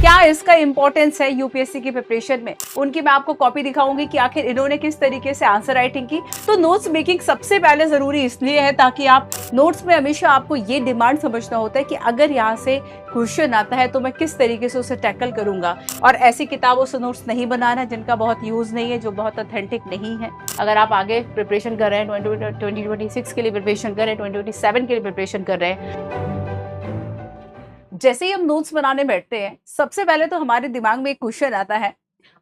क्या इसका इंपॉर्टेंस है यूपीएससी की प्रिपरेशन में, उनकी मैं आपको कॉपी दिखाऊंगी कि आखिर इन्होंने किस तरीके से आंसर राइटिंग की। तो नोट्स मेकिंग सबसे पहले जरूरी इसलिए है ताकि आप नोट्स में हमेशा आपको ये डिमांड समझना होता है कि अगर यहाँ से क्वेश्चन आता है तो मैं किस तरीके से उसे टैकल करूंगा। और ऐसी किताबों से नोट्स नहीं बनाना जिनका बहुत यूज नहीं है, जो बहुत ऑथेंटिक नहीं है। अगर आप आगे प्रिपरेशन कर रहे हैं, 2026 के लिए प्रिपरेशन कर रहे हैं, 2027 के लिए प्रिपरेशन कर रहे हैं, जैसे ही हम नोट्स बनाने बैठते हैं सबसे पहले तो हमारे दिमाग में एक क्वेश्चन आता है,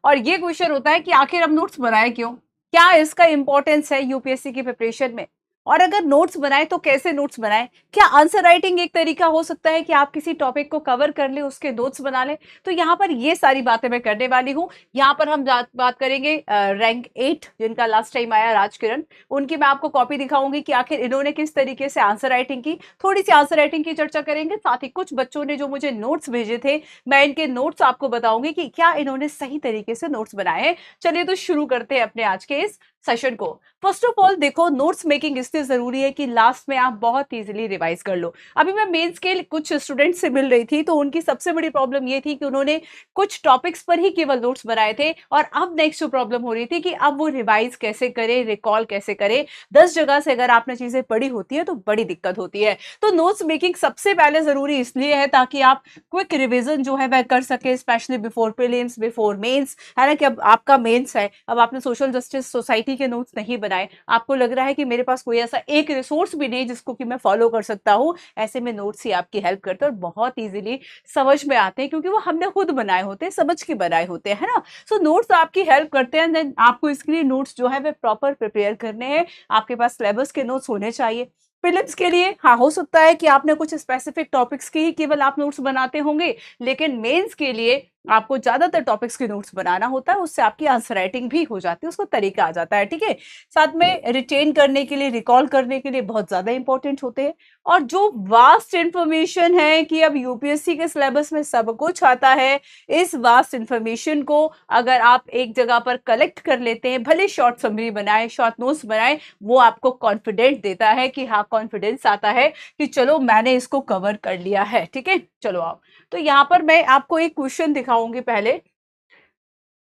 और ये क्वेश्चन होता है कि आखिर हम नोट्स बनाए क्यों, क्या इसका इंपॉर्टेंस है यूपीएससी की प्रिपरेशन में, और अगर नोट्स बनाए तो कैसे नोट्स बनाए। क्या आंसर राइटिंग एक तरीका हो सकता है कि आप किसी टॉपिक को कवर कर ले, उसके नोट्स बना ले। तो यहाँ पर ये सारी बातें मैं करने वाली हूँ। यहाँ पर हम बात करेंगे रैंक 8 जिनका लास्ट टाइम आया, राजकिरण, उनकी मैं आपको कॉपी दिखाऊंगी कि आखिर इन्होंने किस तरीके से आंसर राइटिंग की। थोड़ी सी आंसर राइटिंग की चर्चा करेंगे, साथ ही कुछ बच्चों ने जो मुझे नोट्स भेजे थे, मैं इनके नोट्स आपको बताऊंगी कि क्या इन्होंने सही तरीके से नोट्स बनाए हैं। चलिए तो शुरू करते हैं अपने आज के इस सेशन को। फर्स्ट ऑफ ऑल देखो, नोट्स मेकिंग इसलिए जरूरी है कि लास्ट में आप बहुत इजीली रिवाइज कर लो। अभी मैं मेंस के कुछ स्टूडेंट से मिल रही थी, तो उनकी सबसे बड़ी प्रॉब्लम ये थी कि उन्होंने कुछ टॉपिक्स पर ही केवल नोट्स बनाए थे, और अब नेक्स्ट जो प्रॉब्लम हो रही थी कि अब वो रिवाइज कैसे करे, रिकॉल कैसे करे। 10 जगह से अगर आपने चीजें पढ़ी होती है तो बड़ी दिक्कत होती है। तो नोट्स मेकिंग सबसे पहले जरूरी इसलिए है ताकि आप क्विक रिविजन जो है वह कर सके, specially before prelims, before mains. है ना कि अब आपका मेंस है, अब आपने सोशल जस्टिस सोसाइटी के नोट्स नहीं बनाए, आपको लग रहा है कि मेरे पास कोई ऐसा एक रिसोर्स भी नहीं जिसको कि मैं फॉलो कर सकता हूं। ऐसे में नोट्स ही आपकी हेल्प करते हैं और बहुत इजीली समझ में आते हैं, क्योंकि वो हमने खुद बनाए होते हैं, समझ के बनाए होते हैं, है ना। सो नोट्स आपकी हेल्प करते हैं। देन आपको इसके लिए नोट्स जो है वे प्रॉपर प्रिपेयर करने हैं। आपके पास सिलेबस के नोट्स होने चाहिए। प्रीलिम्स के लिए हाँ, हो सकता है कि आपने कुछ स्पेसिफिक टॉपिक्स की ही केवल आप नोट्स बनाते होंगे, लेकिन मेंस के लिए आपको ज्यादातर टॉपिक्स के नोट्स बनाना होता है। उससे आपकी आंसर राइटिंग भी हो जाती है, उसको तरीका आ जाता है। ठीक है, साथ में रिटेन करने के लिए, रिकॉल करने के लिए बहुत ज्यादा इंपॉर्टेंट होते हैं। और जो वास्ट इंफॉर्मेशन है कि अब यूपीएससी के सिलेबस में सब कुछ आता है, इस वास्ट इंफॉर्मेशन को अगर आप एक जगह पर कलेक्ट कर लेते हैं, भले शॉर्ट समरी बनाए, शॉर्ट नोट्स बनाए, वो आपको कॉन्फिडेंट देता है कि हाँ, कॉन्फिडेंस आता है कि चलो मैंने इसको कवर कर लिया है। ठीक है, चलो आओ। तो यहाँ पर मैं आपको एक क्वेश्चन दिखाऊंगी, पहले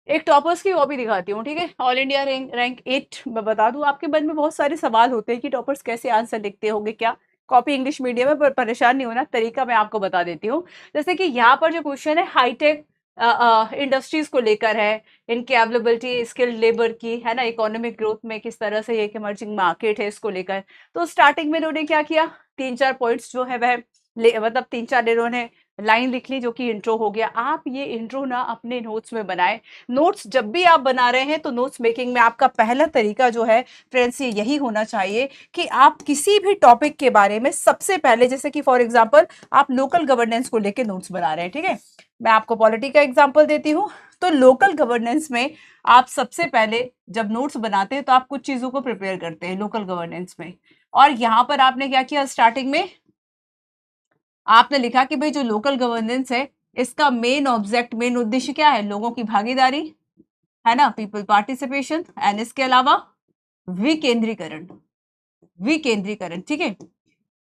एक टॉपर्स की कॉपी दिखाती हूँ। ठीक है, ऑल इंडिया रैंक 8। मैं बता दूं, आपके मन में बहुत सारे सवाल होते हैं कि टॉपर्स कैसे आंसर लिखते होंगे, क्या कॉपी इंग्लिश मीडियम है, पर परेशान नहीं होना, तरीका मैं आपको बता देती हूँ। जैसे कि यहाँ पर जो क्वेश्चन है हाईटेक इंडस्ट्रीज को लेकर है, इनकी अवेलेबिलिटी स्किल्ड लेबर की, है ना, इकोनॉमिक ग्रोथ में किस तरह से ये एक इमर्जिंग मार्केट है, इसको लेकर। तो स्टार्टिंग में इन्होंने क्या किया, 3-4 पॉइंट्स जो है वह मतलब 3-4 इन्होंने लाइन लिख ली, जो कि इंट्रो हो गया। आप ये इंट्रो ना अपने नोट्स में बनाएं। नोट्स जब भी आप बना रहे हैं तो नोट्स मेकिंग में आपका पहला तरीका जो है फ्रेंड्स ये यही होना चाहिए कि आप किसी भी टॉपिक के बारे में सबसे पहले, जैसे कि फॉर एग्जांपल आप लोकल गवर्नेंस को लेके नोट्स बना रहे हैं, ठीक है, मैं आपको पॉलिटी का एग्जांपल देती हूँ। तो लोकल गवर्नेंस में आप सबसे पहले जब नोट्स बनाते हैं तो आप कुछ चीजों को प्रिपेयर करते हैं लोकल गवर्नेंस में। और यहाँ पर आपने क्या किया, स्टार्टिंग में आपने लिखा कि भाई जो लोकल गवर्नेंस है इसका मेन ऑब्जेक्ट, मेन उद्देश्य क्या है, लोगों की भागीदारी, है ना, पीपल पार्टिसिपेशन, एंड इसके अलावा विकेंद्रीकरण, विकेंद्रीकरण। ठीक है,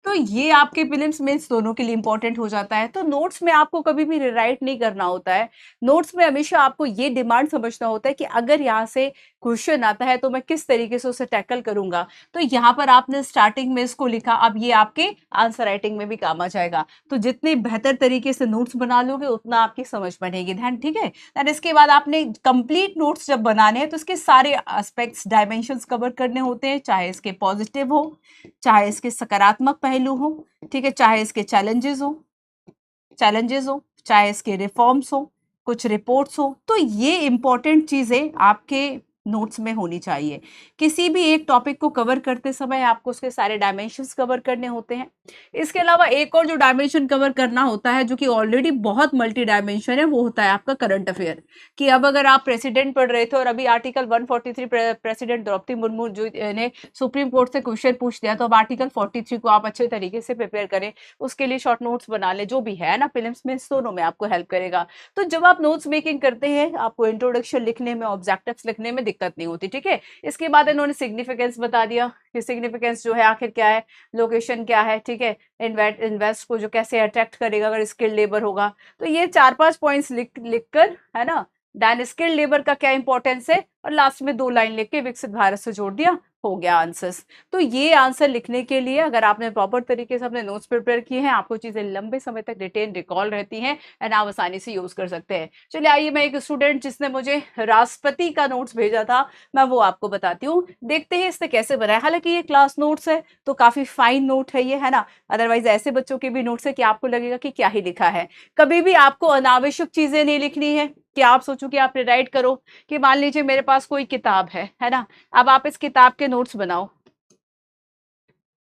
तो ये आपके प्रीलिम्स मेंस दोनों के लिए इंपॉर्टेंट हो जाता है। तो नोट्स में आपको कभी भी रिराइट नहीं करना होता है। नोट्स में हमेशा आपको ये डिमांड समझना होता है कि अगर यहाँ से क्वेश्चन आता है तो मैं किस तरीके से उसे टैकल करूंगा। तो यहाँ पर आपने स्टार्टिंग में इसको लिखा, अब ये आपके आंसर राइटिंग में भी काम आ जाएगा। तो जितने बेहतर तरीके से नोट्स बना लोगे उतना आपकी समझ बनेगी। ध्यान, ठीक है। देन इसके बाद आपने कंप्लीट नोट्स जब बनाने हैं तो इसके सारे एस्पेक्ट्स, डायमेंशंस कवर करने होते हैं, चाहे इसके पॉजिटिव हो, चाहे इसके सकारात्मक पहलू हो, ठीक है, चाहे इसके चैलेंजेस हो, चाहे इसके रिफॉर्म्स हो, कुछ रिपोर्ट्स हो। तो ये इंपॉर्टेंट चीजें आपके नोट्स में होनी चाहिए। किसी भी एक टॉपिक को कवर करते समय आपको उसके सारे डायमेंशंस कवर करने होते हैं। इसके अलावा एक और जो डायमेंशन कवर करना होता है, जो कि ऑलरेडी बहुत मल्टी डायमेंशन है, वो होता है आपका करंट अफेयर। कि अब अगर आप प्रेसिडेंट पढ़ रहे थे और अभी आर्टिकल 143 प्रेसिडेंट द्रौपदी मुर्मू जो ने सुप्रीम कोर्ट से क्वेश्चन पूछ दिया, तो अब आर्टिकल 43 को आप अच्छे तरीके से प्रिपेयर करें, उसके लिए शॉर्ट नोट्स बना ले, जो भी है ना, प्रीलिम्स में दोनों में आपको हेल्प करेगा। तो जब आप नोट्स मेकिंग करते हैं, आपको इंट्रोडक्शन लिखने में, ऑब्जेक्टिव्स लिखने में दिक्कत नहीं होती, ठीक है। इसके बाद इन्होंने सिग्निफिकेंस बता दिया कि सिग्निफिकेंस जो है आखिर क्या है, लोकेशन क्या है, ठीक है, इन्वेस्ट को जो कैसे अट्रैक्ट करेगा अगर स्किल्ड लेबर होगा। तो ये 4-5 पॉइंट्स लिख कर, है ना, देन स्किल्ड लेबर का क्या इंपॉर्टेंस है, और लास्ट में 2 लाइन लिख के विकसित भारत से जोड़ दिया, हो गया आंसर्स। तो ये आंसर लिखने के लिए अगर आपने प्रॉपर तरीके से अपने नोट्स प्रिपेयर किए हैं, आपको चीजें लंबे समय तक रिटेन रिकॉल रहती हैं एंड आप आसानी से यूज कर सकते हैं। चलिए आइए, मैं एक स्टूडेंट जिसने मुझे राष्ट्रपति का नोट्स भेजा था, मैं वो आपको बताती हूँ। देखते हैं इसने कैसे बनाया। हालांकि ये क्लास नोट्स है तो काफी फाइन नोट है ये, है ना। अदरवाइज ऐसे बच्चों के भी नोट्स है कि आपको लगेगा कि क्या ही लिखा है। कभी भी आपको अनावश्यक चीजें नहीं लिखनी है कि आप सोचो कि आप रिराइट करो। कि मान लीजिए मेरे पास कोई किताब है ना, अब आप इस किताब के नोट्स बनाओ,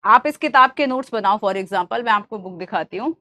आप इस किताब के नोट्स बनाओ। फॉर एग्जाम्पल मैं आपको बुक दिखाती हूँ,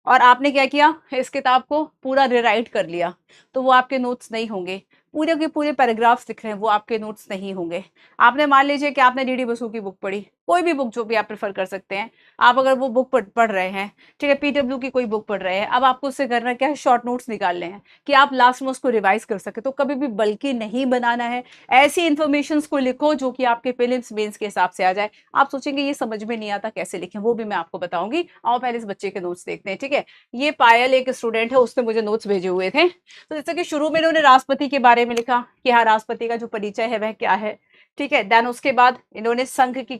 और आपने क्या किया, इस किताब को पूरा रिराइट कर लिया, तो वो आपके नोट्स नहीं होंगे। पूरे के पूरे पैराग्राफ्स लिख रहे हैं, वो आपके नोट्स नहीं होंगे। आपने मान लीजिए कि आपने डीडी बसु की बुक पढ़ी, कोई भी बुक जो भी आप प्रेफर कर सकते हैं। आप अगर वो बुक पढ़ रहे हैं, ठीक है, पीडब्ल्यू की कोई बुक पढ़ रहे हैं, अब आपको उससे करना क्या है, शॉर्ट नोट्स निकालने हैं कि आप लास्ट में उसको रिवाइज कर सके। तो कभी भी बल्कि नहीं बनाना है, ऐसी इंफॉर्मेशन को लिखो जो कि आपके प्रीलिम्स मेंस के हिसाब से आ जाए। आप सोचेंगे ये समझ में नहीं आता कैसे लिखें, वो भी मैं आपको बताऊंगी। आओ पहले इस बच्चे के नोट्स देखते हैं, ठीक है। ये पायल एक स्टूडेंट है, उसने मुझे नोट्स भेजे हुए थे। तो जैसे कि शुरू में इन्होंने राष्ट्रपति के बारे में लिखा कि हाँ, राष्ट्रपति का जो परिचय है वह क्या है, ठीक है। देन उसके बाद इन्होंने संघ की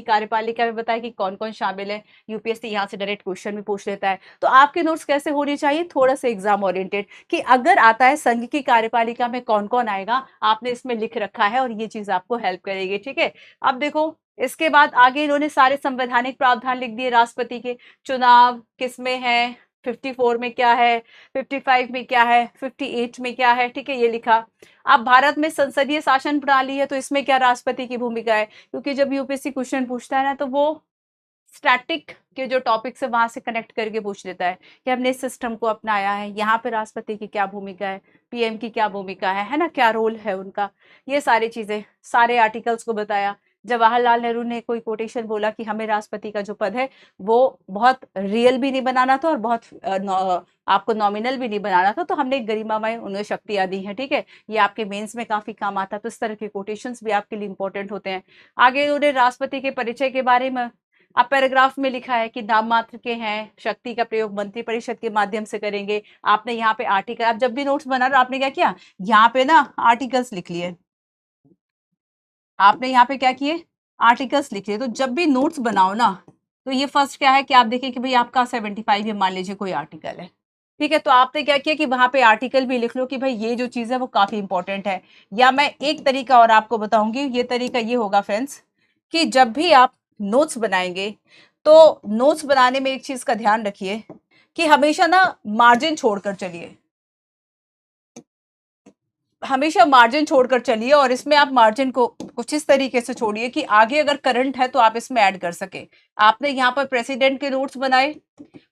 कार्यपालिका में बताया कि कौन कौन शामिल है। यूपीएससी यहाँ से डायरेक्ट क्वेश्चन भी पूछ लेता है। तो आपके नोट्स कैसे होने चाहिए, थोड़ा सा एग्जाम ओरिएंटेड, कि अगर आता है संघ की कार्यपालिका में कौन कौन आएगा, आपने इसमें लिख रखा है, और ये चीज आपको हेल्प करेगी, ठीक है। अब देखो, इसके बाद आगे इन्होंने सारे संवैधानिक प्रावधान लिख दिए राष्ट्रपति के। चुनाव किस में है, 54 में क्या है, 55 में क्या है, 58 में क्या है, ठीक है, ये लिखा। अब भारत में संसदीय शासन प्रणाली है, तो इसमें क्या राष्ट्रपति की भूमिका है, क्योंकि जब यूपीएससी क्वेश्चन पूछता है ना, तो वो स्टैटिक के जो टॉपिक्स है वहां से कनेक्ट करके पूछ लेता है कि हमने इस सिस्टम को अपनाया है, यहाँ पे राष्ट्रपति की क्या भूमिका है, पीएम की क्या भूमिका है ना, क्या रोल है उनका, ये सारी चीजें, सारे आर्टिकल्स को बताया। जवाहरलाल नेहरू ने कोई कोटेशन बोला कि हमें राष्ट्रपति का जो पद है वो बहुत रियल भी नहीं बनाना था और बहुत आपको नॉमिनल भी नहीं बनाना था, तो हमने गरिमामय उन्हें शक्तियां दी हैं, ठीक है। ये आपके मेंस में काफी काम आता है, तो इस तरह के कोटेशंस भी आपके लिए इंपॉर्टेंट होते हैं। आगे उन्होंने राष्ट्रपति के परिचय के बारे में अब पैराग्राफ में लिखा है कि नाम मात्र के हैं, शक्ति का प्रयोग मंत्रिपरिषद के माध्यम से करेंगे। आपने यहाँ पे आर्टिकल, आप जब भी नोट्स बना रहे हो आपने क्या किया, यहाँ पे ना आर्टिकल्स लिख लिए, आपने यहाँ पे क्या किए, आर्टिकल्स लिख लिए। तो जब भी नोट्स बनाओ ना, तो ये फर्स्ट क्या है कि आप देखिए कि भाई आपका 75 है, मान लीजिए कोई आर्टिकल है, ठीक है, तो आपने क्या किया कि वहां पे आर्टिकल भी लिख लो कि भाई ये जो चीज है वो काफी इंपॉर्टेंट है। या मैं एक तरीका और आपको बताऊंगी, ये तरीका ये होगा फ्रेंड्स, कि जब भी आप नोट्स बनाएंगे, तो नोट्स बनाने में एक चीज का ध्यान रखिए कि हमेशा ना मार्जिन छोड़कर चलिए, हमेशा मार्जिन छोड़कर चलिए। और इसमें आप मार्जिन को कुछ इस तरीके से छोड़िए कि आगे अगर करंट है तो आप इसमें ऐड कर सके। आपने यहाँ पर प्रेसिडेंट के नोट्स बनाए,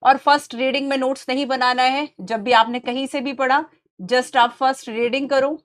और फर्स्ट रीडिंग में नोट्स नहीं बनाना है। जब भी आपने कहीं से भी पढ़ा, जस्ट आप फर्स्ट रीडिंग करो,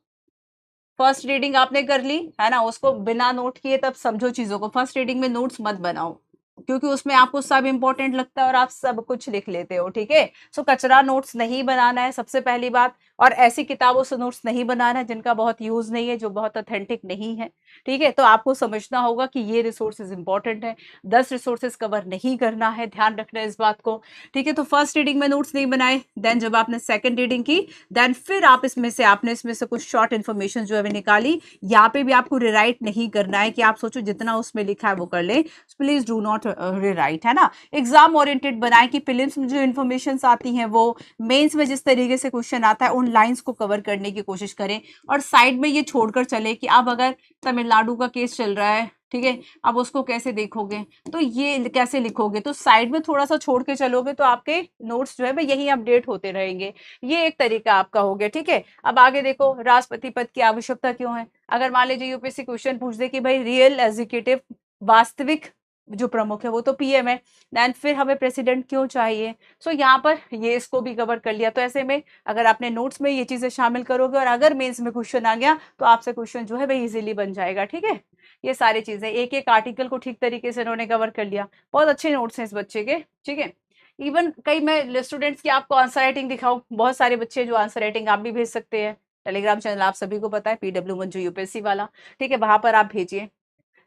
फर्स्ट रीडिंग आपने कर ली है ना, उसको बिना नोट किए तब समझो चीजों को। फर्स्ट रीडिंग में नोट्स मत बनाओ, क्योंकि उसमें आपको सब इंपॉर्टेंट लगता है और आप सब कुछ लिख लेते हो, ठीक है। सो कचरा नोट्स नहीं बनाना है सबसे पहली बात, और ऐसी किताबों से नोट्स नहीं बनाना है जिनका बहुत यूज नहीं है, जो बहुत ऑथेंटिक नहीं है, ठीक है। तो आपको समझना होगा कि ये रिसोर्सेज इंपॉर्टेंट है, 10 रिसोर्सेज कवर नहीं करना है, ध्यान रखना है इस बात को, ठीक है। तो फर्स्ट रीडिंग में नोट्स नहीं बनाए, देन जब आपने सेकंड रीडिंग की, देन फिर आप आपने इसमें से कुछ शॉर्ट इन्फॉर्मेशन जो है निकाली। यहाँ पे भी आपको रिराइट नहीं करना है कि आप सोचो जितना उसमें लिखा है वो कर ले, प्लीज डू नॉट रिराइट, है ना। एग्जाम ओरिएंटेड बनाए कि प्रीलिम्स में जो इन्फॉर्मेशन आती हैं वो मेंस में जिस तरीके से क्वेश्चन आता है उन लाइंस को कवर करने की कोशिश करें, और साइड में ये छोड़कर चले कि अब अगर तमिलनाडु का केस चल रहा है, ठीक है, अब उसको कैसे देखोगे, तो ये कैसे लिखोगे, तो साइड में थोड़ा सा छोड़ के चलोगे तो आपके नोट्स जो है वो यही अपडेट होते रहेंगे। ये एक तरीका आपका हो गया, ठीक है। अब आगे देखो, राष्ट्रपति पद की आवश्यकता क्यों है। अगर मान लीजिए यूपीएससी क्वेश्चन पूछ दे कि भाई रियल एग्जीक्यूटिव, वास्तविक जो प्रमुख है वो तो पीएम है, देन फिर हमें प्रेसिडेंट क्यों चाहिए। सो यहाँ पर ये इसको भी कवर कर लिया। तो ऐसे में अगर आपने नोट्स में ये चीजें शामिल करोगे और अगर मेंस में क्वेश्चन आ गया तो आपसे क्वेश्चन जो है वो इजीली बन जाएगा, ठीक है। ये सारी चीजें, एक एक आर्टिकल को ठीक तरीके से इन्होंने कवर कर लिया। बहुत अच्छे नोट्स हैं इस बच्चे के, ठीक है। इवन कई मैं स्टूडेंट्स की आपको आंसर राइटिंग दिखाऊं, बहुत सारे बच्चे जो आंसर राइटिंग आप भी भेज सकते हैं, टेलीग्राम चैनल आप सभी को पता है, PW मंजू यूपीएससी वाला, ठीक है, वहां पर आप भेजिए।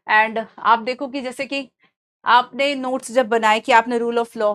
एंड आप देखो कि जैसे कि आपने नोट्स जब बनाए कि आपने रूल ऑफ लॉ,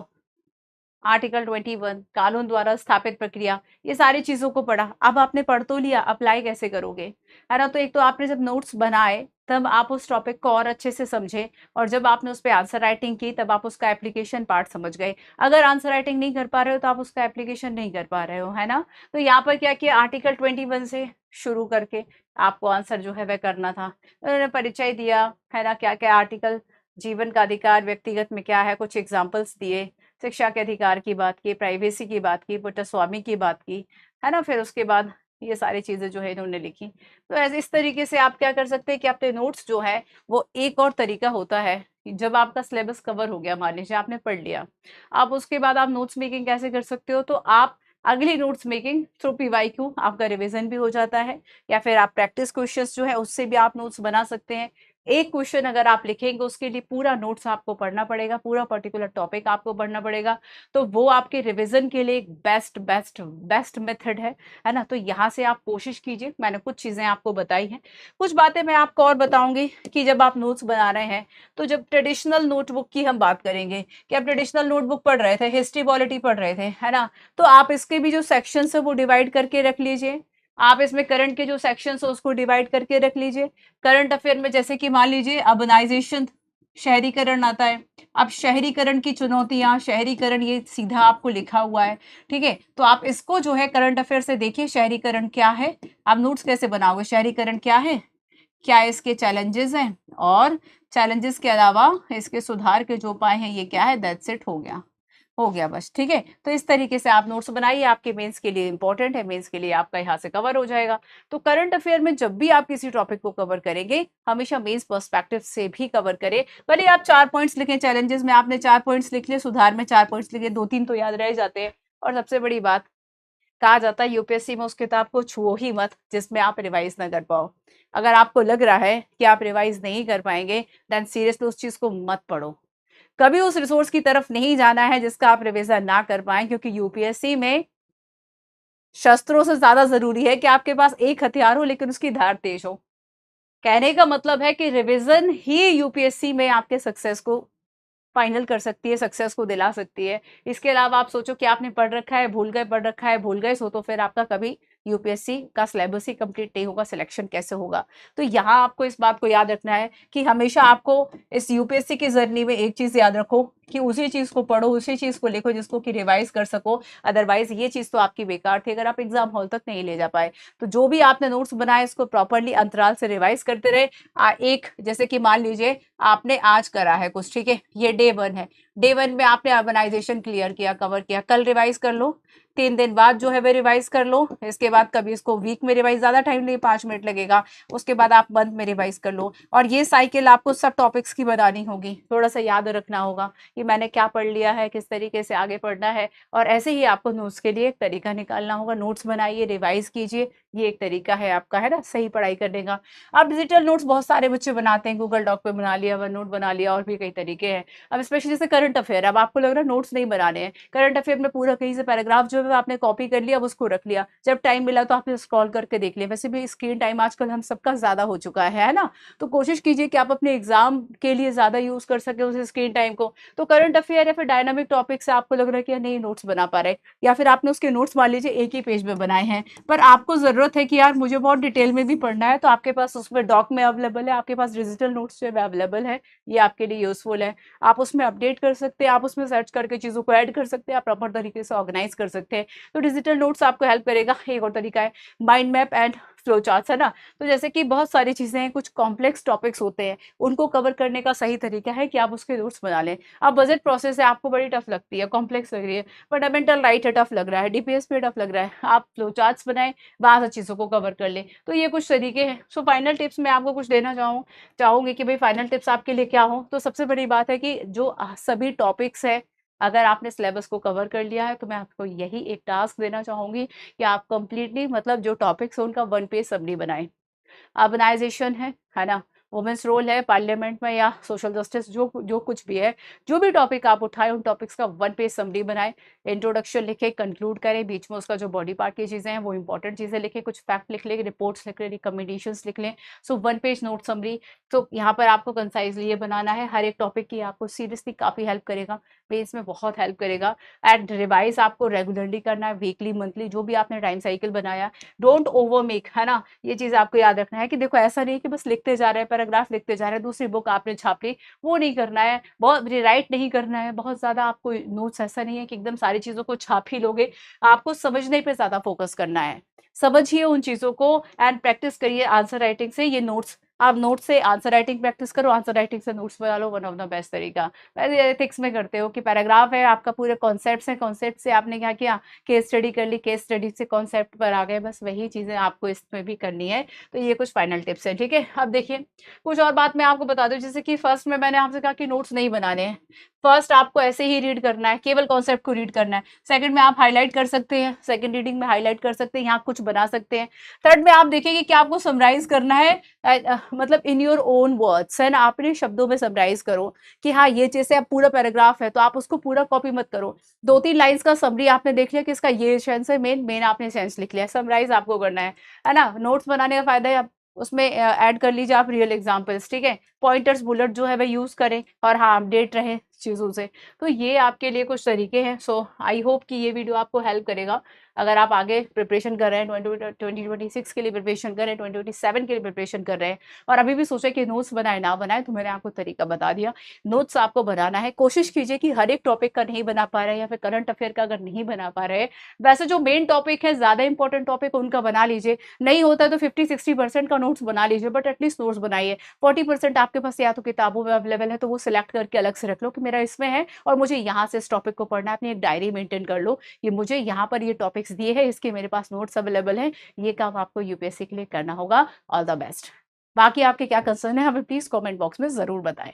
आर्टिकल 21, कानून द्वारा स्थापित प्रक्रिया, ये सारी चीजों को पढ़ा। अब आपने पढ़ तो लिया, अप्लाई कैसे करोगे, है ना। तो एक तो आपने जब नोट्स बनाए तब आप उस टॉपिक को और अच्छे से समझे, और जब आपने उस पर आंसर राइटिंग की तब आप उसका एप्लीकेशन पार्ट समझ गए। अगर आंसर राइटिंग नहीं कर पा रहे हो तो आप उसका एप्लीकेशन नहीं कर पा रहे हो, है ना। तो यहाँ पर क्या किया, आर्टिकल 21 से शुरू करके आपको आंसर जो है वह करना था। उन्होंने परिचय दिया, है ना, क्या क्या आर्टिकल, जीवन का अधिकार व्यक्तिगत में क्या है, कुछ एग्जाम्पल्स दिए, शिक्षा के अधिकार की बात की, प्राइवेसी की बात की, पुट्टस्वामी की बात की, है ना। फिर उसके बाद ये सारी चीजें जो है इन्होंने लिखी। तो ऐसे इस तरीके से आप क्या कर सकते हैं कि अपने नोट्स जो है, वो एक और तरीका होता है कि जब आपका सिलेबस कवर हो गया, मान लीजिए आपने पढ़ लिया, आप उसके बाद आप नोट्स मेकिंग कैसे कर सकते हो, तो आप अगली नोट्स मेकिंग थ्रू PYQ आपका रिवीजन भी हो जाता है, या फिर आप प्रैक्टिस क्वेश्चंस जो है उससे भी आप नोट्स बना सकते हैं। एक क्वेश्चन अगर आप लिखेंगे उसके लिए पूरा नोट्स आपको पढ़ना पड़ेगा, पूरा पर्टिकुलर टॉपिक आपको पढ़ना पड़ेगा। तो वो आपके रिवीजन के लिए एक बेस्ट बेस्ट बेस्ट मेथड है ना। तो यहाँ से आप कोशिश कीजिए। मैंने कुछ चीजें आपको बताई हैं, कुछ बातें मैं आपको और बताऊंगी कि जब आप नोट्स बना रहे हैं, तो जब ट्रेडिशनल नोटबुक की हम बात करेंगे कि आप ट्रेडिशनल नोटबुक पढ़ रहे थे, हिस्ट्री पॉलिटी पढ़ रहे थे, है ना, तो आप इसके भी जो सेक्शन है वो डिवाइड करके रख लीजिए। आप इसमें करंट के जो सेक्शन है उसको डिवाइड करके रख लीजिए। करंट अफेयर में जैसे कि मान लीजिए अर्बनाइजेशन, शहरीकरण आता है। अब शहरीकरण की चुनौतियां, शहरीकरण ये सीधा आपको लिखा हुआ है, ठीक है। तो आप इसको जो है करंट अफेयर से देखिए, शहरीकरण क्या है, आप नोट्स कैसे बनाओगे, शहरीकरण क्या है, क्या इसके चैलेंजेस हैं, और चैलेंजेस के अलावा इसके सुधार के जो उपाय हैं, ये क्या है, दैट्स इट, हो गया बस, ठीक है। तो इस तरीके से आप नोट्स बनाइए, आपके मेंस के लिए इंपॉर्टेंट है, मेंस के लिए आपका यहाँ से कवर हो जाएगा। तो करंट अफेयर में जब भी आप किसी टॉपिक को कवर करेंगे, हमेशा मेंस पर्सपेक्टिव से भी कवर करें। भले आप 4 पॉइंट्स लिखें, चैलेंजेस में आपने 4 पॉइंट्स लिख लिए, सुधार में 4 पॉइंट्स लिखे, 2-3 तो याद रह जाते हैं। और सबसे बड़ी बात, कहा जाता है यूपीएससी में उस किताब को छुओ ही मत जिसमें आप रिवाइज ना कर पाओ। अगर आपको लग रहा है कि आप रिवाइज नहीं कर पाएंगे, देन सीरियसली उस चीज को मत पढ़ो। कभी उस रिसोर्स की तरफ नहीं जाना है जिसका आप रिवीजन ना कर पाए, क्योंकि यूपीएससी में शस्त्रों से ज्यादा जरूरी है कि आपके पास एक हथियार हो लेकिन उसकी धार तेज हो। कहने का मतलब है कि रिवीजन ही यूपीएससी में आपके सक्सेस को फाइनल कर सकती है, सक्सेस को दिला सकती है। इसके अलावा आप सोचो कि आपने पढ़ रखा है, भूल गए, पढ़ रखा है, भूल गए, सो तो फिर आपका कभी यूपीएससी का सिलेबस ही कंप्लीट नहीं होगा, सिलेक्शन कैसे होगा। तो यहाँ आपको इस बात को याद रखना है कि हमेशा आपको इस यूपीएससी की जर्नी में एक चीज याद रखो कि उसी चीज को पढ़ो, उसी चीज को लिखो जिसको कि रिवाइज कर सको। अदरवाइज ये चीज तो आपकी बेकार थी अगर आप एग्जाम हॉल तक नहीं ले जा पाए। तो जो भी आपने नोट्स बनाए इसको प्रॉपरली अंतराल से रिवाइज करते रहे। एक जैसे कि मान लीजिए आपने आज करा है कुछ, ठीक है, ये डे 1 है, डे 1 में आपने अर्बनाइजेशन क्लियर किया, कवर किया, कल रिवाइज कर लो, 3 दिन बाद जो है वो रिवाइज कर लो। इसके बाद कभी इसको वीक में रिवाइज, ज्यादा टाइम नहीं, 5 मिनट लगेगा। उसके बाद आप मंथ में रिवाइज कर लो। और ये साइकिल आपको सब टॉपिक्स की बनानी होगी, थोड़ा सा याद रखना होगा कि मैंने क्या पढ़ लिया है, किस तरीके से आगे पढ़ना है। और ऐसे ही आपको नोट्स के लिए एक तरीका निकालना होगा। नोट्स बनाइए, रिवाइज कीजिए, ये एक तरीका है आपका, है ना, सही पढ़ाई करने का। अब डिजिटल नोट्स बहुत सारे बच्चे बनाते हैं, गूगल डॉक पे बना लिया, वन नोट बना लिया, और भी कई तरीके हैं। अब स्पेशली जैसे करंट अफेयर, अब आपको लग रहा है नोट्स नहीं बनाने हैं, करंट अफेयर में पूरा कहीं से पैराग्राफ जो है आपने कॉपी कर लिया, अब उसको रख लिया, जब टाइम मिला तो आपने स्क्रॉल करके देख लिया। वैसे भी स्क्रीन टाइम आजकल हम सबका ज्यादा हो चुका है ना। तो कोशिश कीजिए कि आप अपने एग्जाम के लिए ज्यादा यूज कर सके उस स्क्रीन टाइम को। तो करंट अफेयर या फिर डायनामिक टॉपिक से आपको लग रहा है कि नहीं नोट्स बना पा रहे, या फिर आपने उसके नोट्स मान लीजिए एक ही पेज में बनाए हैं, पर आपको जरूरत है कि यार मुझे बहुत डिटेल में भी पढ़ना है, तो आपके पास उसमें डॉक में अवेलेबल है, आपके पास डिजिटल नोट्स जो है अवेलेबल है, ये आपके लिए यूजफुल है। आप उसमें अपडेट कर सकते हैं, आप उसमें सर्च करके चीजों को ऐड कर सकते हैं, आप प्रॉपर तरीके से ऑर्गेनाइज कर सकते हैं। तो डिजिटल नोट्स आपको हेल्प करेगा। एक और तरीका है mind map and flow charts, है ना। तो जैसे कि बहुत सारी चीजें हैं, कुछ कॉम्प्लेक्स टॉपिक्स होते हैं, उनको कवर करने का सही तरीका है कि आप उसके नोट्स बना लें। अब बजट प्रोसेस है, आपको बड़ी टफ लगती है, कॉम्प्लेक्स लग रही है, फंडामेंटल राइट है, टफ लग रहा है, डीपीएस पे टफ लग रहा है, आप फ्लो चार्ट्स बनाएं, वहां से चीजों को कवर कर लें। तो ये कुछ तरीके हैं। सो फाइनल टिप्स मैं आपको कुछ देना चाहूंगी कि भाई फाइनल टिप्स आपके लिए क्या हो। तो सबसे बड़ी बात है कि जो सभी टॉपिक्स है, अगर आपने सिलेबस को कवर कर लिया है तो मैं आपको यही एक टास्क देना चाहूंगी कि आप कंप्लीटली मतलब जो टॉपिक्स है उनका 1 पेज समरी बनाएं। अर्बनाइजेशन है ना, वुमेन्स रोल है पार्लियामेंट में या सोशल जस्टिस, जो जो कुछ भी है, जो भी टॉपिक आप उठाए उन टॉपिक्स का 1 पेज समरी बनाए, इंट्रोडक्शन लिखे, कंक्लूड करें, बीच में उसका जो बॉडी पार्ट की चीज़ें हैं वो इंपॉर्टेंट चीज़ें लिखे, कुछ फैक्ट लिख लें, रिपोर्ट्स लिख लें, रिकमेंडेशंस लिख लें। सो 1 पेज नोट समरी। तो यहाँ पर आपको कंसाइजली ये बनाना है, हर एक टॉपिक की आपको सीरियसली काफ़ी हेल्प करेगा, पेज में बहुत हेल्प करेगा। एंड रिवाइज आपको रेगुलरली करना है, वीकली मंथली जो भी आपने टाइम साइकिल बनाया। डोंट ओवर मेक, है ना, ये चीज़ आपको याद रखना है कि देखो ऐसा नहीं है कि बस लिखते जा रहे हैं, पैराग्राफ लिखते जा रहे हैं, दूसरी बुक आपने छाप ली, वो नहीं करना है, बहुत रिराइट नहीं करना है, बहुत ज़्यादा आपको नोट्स, ऐसा नहीं है कि एकदम सारी चीज़ों को छाप ही लोगे, आपको समझने पे ज़्यादा फोकस करना है। समझिए उन चीज़ों को एंड प्रैक्टिस करिए आंसर राइटिंग से। ये नोट्स, आप नोट से आंसर राइटिंग प्रैक्टिस करो, आंसर राइटिंग से नोट्स बना लो, वन ऑफ द बेस्ट तरीका। वैसे एथिक्स में करते हो कि पैराग्राफ है आपका, पूरे कॉन्सेप्ट है, कॉन्सेप्ट से आपने क्या किया, केस स्टडी कर ली, केस स्टडी से कॉन्सेप्ट पर आ गए, बस वही चीज़ें आपको इसमें भी करनी है। तो ये कुछ फाइनल टिप्स है, ठीक है। अब देखिए कुछ और बात मैं आपको बता दूं, जैसे कि फर्स्ट में मैंने आपसे कहा कि नोट्स नहीं बनाने हैं, फर्स्ट आपको ऐसे ही रीड करना है, केवल कॉन्सेप्ट को रीड करना है। सेकंड में आप हाईलाइट कर सकते हैं, सेकंड रीडिंग में हाईलाइट कर सकते हैं, यहाँ कुछ बना सकते हैं। थर्ड में आप देखेंगे कि आपको समराइज करना है, मतलब इन योर ओन वर्ड्स, है ना, अपने शब्दों में समराइज करो कि हाँ ये जैसे अब पूरा पैराग्राफ है तो आप उसको पूरा कॉपी मत करो, 2-3 लाइंस का समरी आपने देख लिया कि इसका ये सेंस है, मेन मेन आपने सेंस लिख लिया, समराइज आपको करना है ना। नोट्स बनाने का फायदा है, आप उसमें ऐड कर लीजिए आप रियल एग्जांपल्स, ठीक है, पॉइंटर्स बुलेट जो है वह यूज करें, और हाँ अपडेट रहे चीज़ों से। तो ये आपके लिए कुछ तरीके हैं। सो आई होप कि ये वीडियो आपको हेल्प करेगा अगर आप आगे प्रिपरेशन कर रहे हैं, 2026 के लिए प्रिपरेशन कर रहे हैं, 2027 के लिए प्रिपरेशन कर रहे हैं, और अभी भी सोचे कि नोट्स बनाए ना बनाए, तो मैंने आपको तरीका बता दिया। नोट्स आपको बनाना है, कोशिश कीजिए कि हर एक टॉपिक का नहीं बना पा रहे हैं या फिर करंट अफेयर का अगर नहीं बना पा रहे हैं, वैसे जो मेन टॉपिक है, ज़्यादा इंपॉर्टेंट टॉपिक उनका बना लीजिए, नहीं होता है तो 50-60% का नोट्स बना लीजिए, बट एटलीस्ट नोट्स बनाइए। 40% आपके पास या तो किताबों में अवेलेबल है तो वो सिलेक्ट करके अलग से रख लो कि मेरा इसमें है और मुझे यहाँ से इस टॉपिक को पढ़ना है, अपनी एक डायरी मेंटेन कर लो, ये मुझे यहाँ पर ये टॉपिक्स दिए हैं, इसके मेरे पास नोट्स अवेलेबल हैं। ये काम आपको यूपीएससी के लिए करना होगा। All the best. बाकी आपके क्या कंसर्न है हमें प्लीज कमेंट बॉक्स में जरूर बताएं।